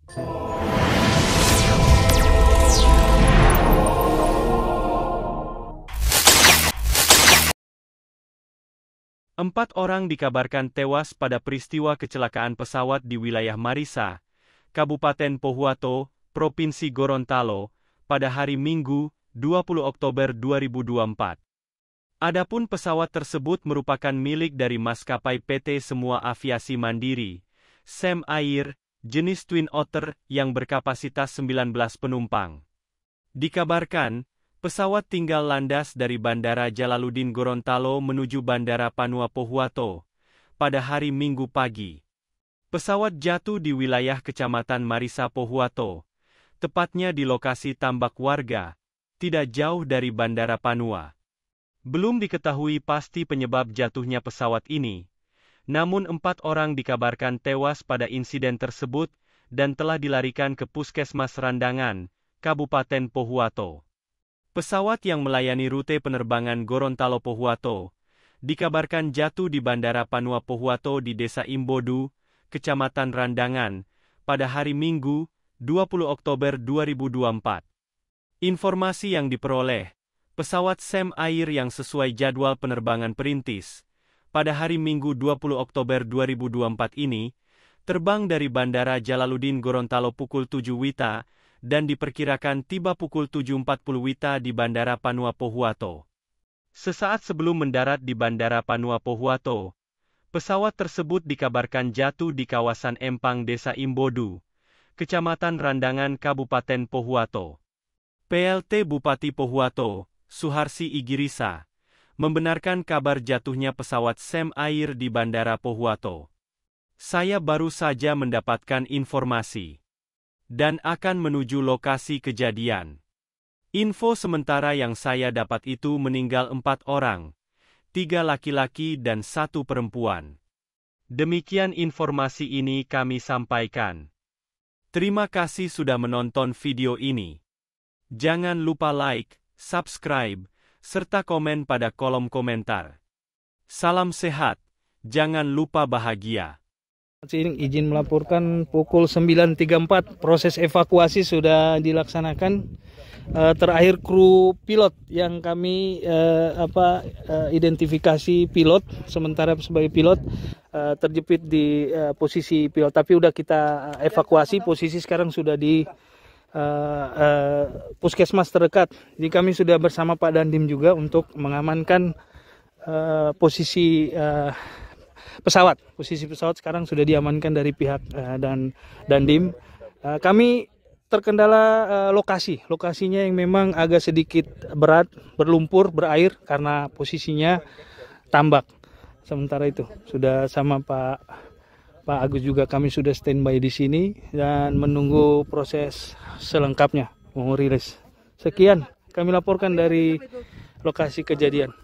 Empat orang dikabarkan tewas pada peristiwa kecelakaan pesawat di wilayah Marisa, Kabupaten Pohuwato, Provinsi Gorontalo, pada hari Minggu, 20 Oktober 2024. Adapun pesawat tersebut merupakan milik dari maskapai PT Semua Aviasi Mandiri, SEM Air, jenis Twin Otter yang berkapasitas 19 penumpang. Dikabarkan, pesawat tinggal landas dari Bandara Jalaluddin Gorontalo menuju Bandara Panua Pohuwato pada hari Minggu pagi. Pesawat jatuh di wilayah Kecamatan Marisa Pohuwato, tepatnya di lokasi tambak warga, tidak jauh dari Bandara Panua. Belum diketahui pasti penyebab jatuhnya pesawat ini, namun 4 orang dikabarkan tewas pada insiden tersebut dan telah dilarikan ke Puskesmas Randangan, Kabupaten Pohuwato. Pesawat yang melayani rute penerbangan Gorontalo-Pohuwato dikabarkan jatuh di Bandara Panua Pohuwato di Desa Imbodu, Kecamatan Randangan, pada hari Minggu, 20 Oktober 2024. Informasi yang diperoleh, pesawat SEM Air yang sesuai jadwal penerbangan perintis, pada hari Minggu 20 Oktober 2024 ini, terbang dari Bandara Jalaluddin Gorontalo pukul 7 WITA, dan diperkirakan tiba pukul 7.40 WITA di Bandara Panua Pohuwato. Sesaat sebelum mendarat di Bandara Panua Pohuwato, pesawat tersebut dikabarkan jatuh di kawasan Empang Desa Imbodu, Kecamatan Randangan Kabupaten Pohuwato. PLT Bupati Pohuwato, Suharsi Igirisa, membenarkan kabar jatuhnya pesawat SEM Air di Bandara Pohuwato. Saya baru saja mendapatkan informasi dan akan menuju lokasi kejadian. Info sementara yang saya dapat itu meninggal 4 orang, 3 laki-laki dan 1 perempuan. Demikian informasi ini kami sampaikan. Terima kasih sudah menonton video ini. Jangan lupa like, subscribe, serta komen pada kolom komentar. Salam sehat, jangan lupa bahagia. Izin melaporkan pukul 9.34, proses evakuasi sudah dilaksanakan. Terakhir kru pilot yang kami identifikasi pilot, sementara sebagai pilot terjepit di posisi pilot, tapi udah kita evakuasi, posisi sekarang sudah di puskesmas terdekat. Jadi kami sudah bersama Pak Dandim juga untuk mengamankan posisi pesawat. Posisi pesawat sekarang sudah diamankan dari pihak dan Dandim. Kami terkendala lokasinya yang memang agak sedikit berat, berlumpur, berair karena posisinya tambak. Sementara itu sudah sama Pak Agus juga, kami sudah standby di sini dan menunggu proses selengkapnya mau rilis. Sekian kami laporkan dari lokasi kejadian.